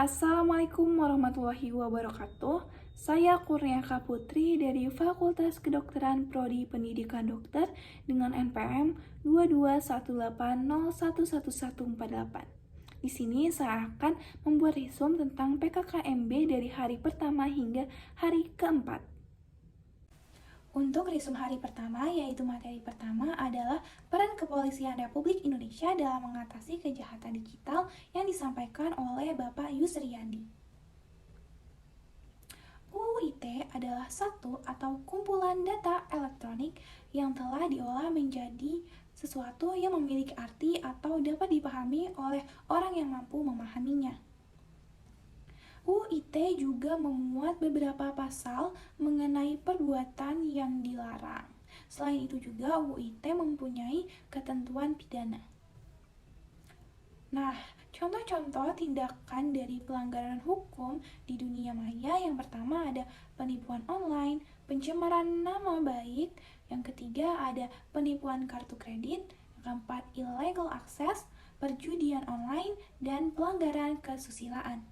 Assalamualaikum warahmatullahi wabarakatuh. Saya Kurniaka Putri dari Fakultas Kedokteran Prodi Pendidikan Dokter dengan NPM 221801148. Di sini saya akan membuat resume tentang PKKMB dari hari pertama hingga hari keempat. Untuk resume hari pertama, yaitu materi pertama adalah peran Kepolisian Republik Indonesia dalam mengatasi kejahatan digital yang disampaikan oleh Bapak Yusriyandi. UU ITE adalah satu atau kumpulan data elektronik yang telah diolah menjadi sesuatu yang memiliki arti atau dapat dipahami oleh orang yang mampu memahaminya. UU ITE juga memuat beberapa pasal mengenai perbuatan yang dilarang. Selain itu juga UU ITE mempunyai ketentuan pidana. Nah, contoh-contoh tindakan dari pelanggaran hukum di dunia maya yang pertama ada penipuan online, pencemaran nama baik, yang ketiga ada penipuan kartu kredit, yang keempat illegal access, perjudian online, dan pelanggaran kesusilaan.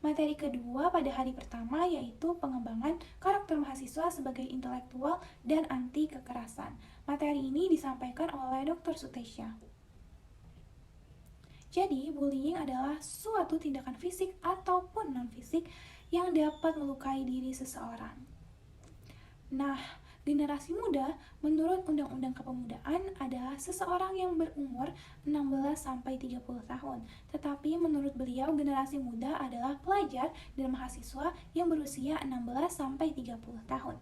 Materi kedua pada hari pertama yaitu pengembangan karakter mahasiswa sebagai intelektual dan anti kekerasan. Materi ini disampaikan oleh Dr. Sutesya. Jadi, bullying adalah suatu tindakan fisik ataupun non-fisik yang dapat melukai diri seseorang. Nah, generasi muda menurut Undang-Undang Kepemudaan adalah seseorang yang berumur 16-30 tahun. Tetapi menurut beliau generasi muda adalah pelajar dan mahasiswa yang berusia 16-30 tahun.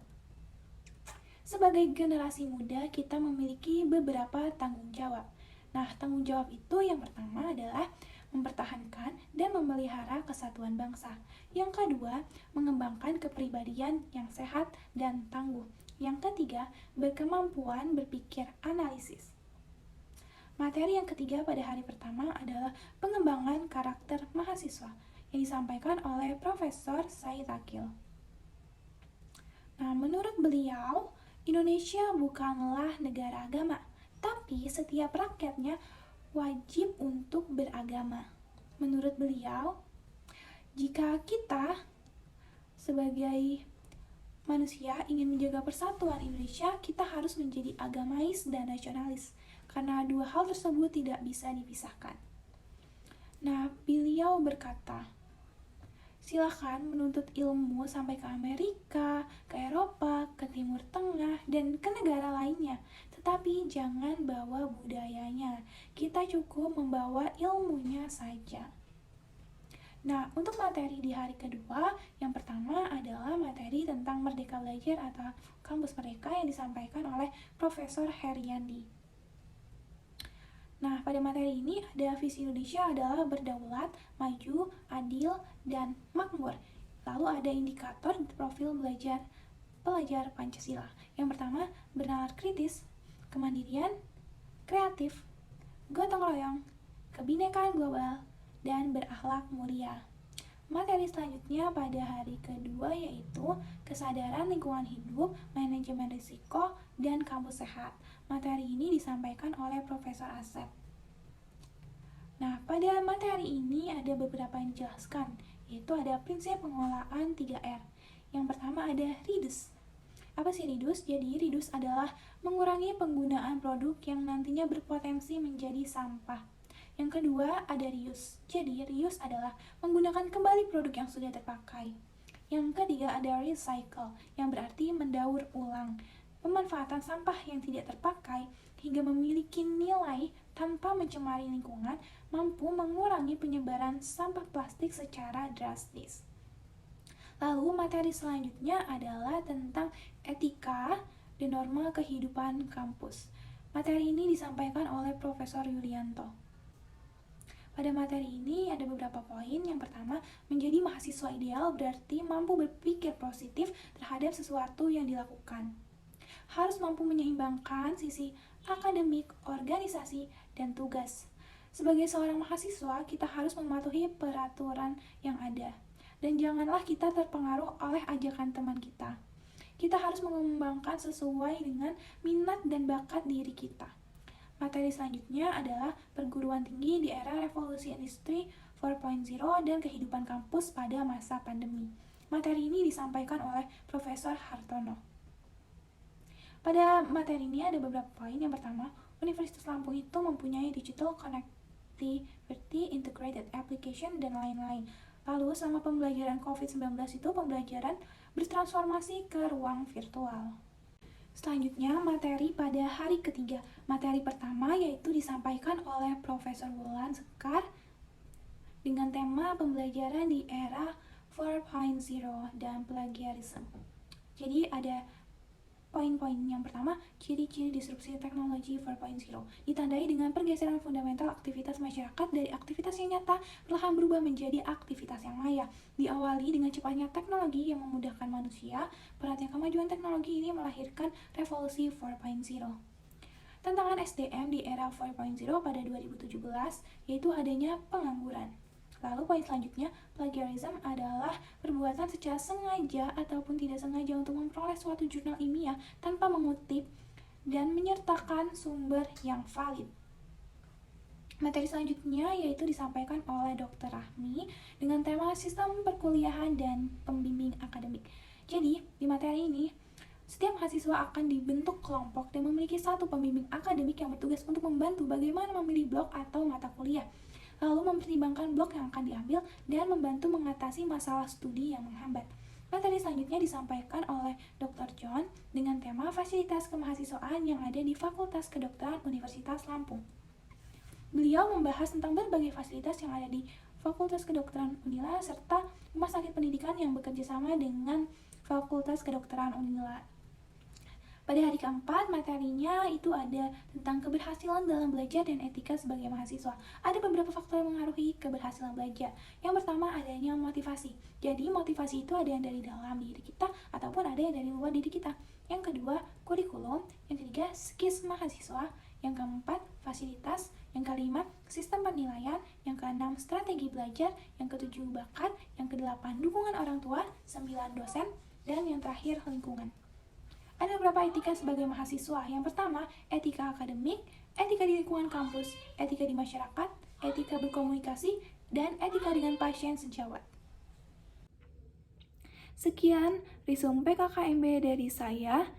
Sebagai generasi muda, kita memiliki beberapa tanggung jawab. Nah, tanggung jawab itu yang pertama adalah mempertahankan dan memelihara kesatuan bangsa. Yang kedua, mengembangkan kepribadian yang sehat dan tangguh. Yang ketiga, berkemampuan berpikir analisis. Materi yang ketiga pada hari pertama adalah pengembangan karakter mahasiswa yang disampaikan oleh Profesor Said Akil. Nah, menurut beliau, Indonesia bukanlah negara agama, tapi setiap rakyatnya wajib untuk beragama. Menurut beliau, jika kita sebagai manusia ingin menjaga persatuan Indonesia, kita harus menjadi agamais dan nasionalis, karena dua hal tersebut tidak bisa dipisahkan. Nah, beliau berkata, silakan menuntut ilmu sampai ke Amerika, ke Eropa, ke Timur Tengah, dan ke negara lainnya. Tetapi jangan bawa budayanya. Kita cukup membawa ilmunya saja. Nah, untuk materi di hari kedua, yang pertama adalah materi tentang Merdeka Belajar atau Kampus Merdeka yang disampaikan oleh Profesor Heriandi. Nah, pada materi ini ada visi Indonesia adalah berdaulat, maju, adil, dan makmur. Lalu ada indikator profil pelajar Pancasila. Yang pertama, bernalar kritis, kemandirian, kreatif, gotong royong, kebinekaan global, dan berakhlak mulia. Materi selanjutnya pada hari kedua yaitu kesadaran lingkungan hidup, manajemen risiko, dan kampus sehat. Materi ini disampaikan oleh Profesor Asep. Nah, pada materi ini ada beberapa yang dijelaskan, yaitu ada prinsip pengelolaan 3R. Yang pertama ada reduce. Apa sih reduce? Jadi reduce adalah mengurangi penggunaan produk yang nantinya berpotensi menjadi sampah. Yang kedua ada reuse. Jadi reuse adalah menggunakan kembali produk yang sudah terpakai. Yang ketiga ada recycle, yang berarti mendaur ulang. Pemanfaatan sampah yang tidak terpakai hingga memiliki nilai tanpa mencemari lingkungan mampu mengurangi penyebaran sampah plastik secara drastis. Lalu materi selanjutnya adalah tentang etika dan norma kehidupan kampus. Materi ini disampaikan oleh Profesor Yulianto. Pada materi ini ada beberapa poin. Yang pertama, menjadi mahasiswa ideal berarti mampu berpikir positif terhadap sesuatu yang dilakukan. Harus mampu menyeimbangkan sisi akademik, organisasi, dan tugas. Sebagai seorang mahasiswa, kita harus mematuhi peraturan yang ada. Dan janganlah kita terpengaruh oleh ajakan teman kita. Kita harus mengembangkan sesuai dengan minat dan bakat diri kita. Materi selanjutnya adalah perguruan tinggi di era revolusi industri 4.0, dan kehidupan kampus pada masa pandemi. Materi ini disampaikan oleh Profesor Hartono. Pada materi ini ada beberapa poin. Yang pertama, Universitas Lampung itu mempunyai digital connectivity, integrated application, dan lain-lain. Lalu selama pembelajaran COVID-19 itu pembelajaran bertransformasi ke ruang virtual. Selanjutnya, materi pada hari ketiga. Materi pertama yaitu disampaikan oleh Profesor Wulan Sekar dengan tema pembelajaran di era 4.0 dan plagiarism. Jadi ada poin-poin. Yang pertama, ciri-ciri disrupsi teknologi 4.0 ditandai dengan pergeseran fundamental aktivitas masyarakat dari aktivitas yang nyata perlahan berubah menjadi aktivitas yang maya. Diawali dengan cepatnya teknologi yang memudahkan manusia, beratnya kemajuan teknologi ini melahirkan revolusi 4.0. Tantangan SDM di era 4.0 pada 2017 yaitu adanya pengangguran. Lalu poin selanjutnya, plagiarism adalah perbuatan secara sengaja ataupun tidak sengaja untuk memperoleh suatu jurnal ilmiah tanpa mengutip dan menyertakan sumber yang valid. Materi selanjutnya yaitu disampaikan oleh Dr. Rahmi dengan tema sistem perkuliahan dan pembimbing akademik. Jadi, di materi ini, setiap mahasiswa akan dibentuk kelompok dan memiliki satu pembimbing akademik yang bertugas untuk membantu bagaimana memilih blok atau mata kuliah, lalu mempertimbangkan blok yang akan diambil dan membantu mengatasi masalah studi yang menghambat. Materi selanjutnya disampaikan oleh Dr. John dengan tema fasilitas kemahasiswaan yang ada di Fakultas Kedokteran Universitas Lampung. Beliau membahas tentang berbagai fasilitas yang ada di Fakultas Kedokteran Unila serta rumah sakit pendidikan yang bekerja sama dengan Fakultas Kedokteran Unila. Pada hari keempat, materinya itu ada tentang keberhasilan dalam belajar dan etika sebagai mahasiswa. Ada beberapa faktor yang mengaruhi keberhasilan belajar. Yang pertama, adanya motivasi. Jadi, motivasi itu ada yang dari dalam diri kita ataupun ada yang dari luar diri kita. Yang kedua, kurikulum. Yang ketiga, skills mahasiswa. Yang keempat, fasilitas. Yang kelima, sistem penilaian. Yang keenam, strategi belajar. Yang ketujuh, bakat. Yang kedelapan, dukungan orang tua. 9, dosen. Dan yang terakhir, lingkungan. Ada beberapa etika sebagai mahasiswa. Yang pertama, etika akademik, etika di lingkungan kampus, etika di masyarakat, etika berkomunikasi, dan etika dengan pasien sejawat. Sekian resume PKKMB dari saya.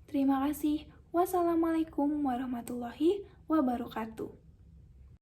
Terima kasih. Wassalamualaikum warahmatullahi wabarakatuh.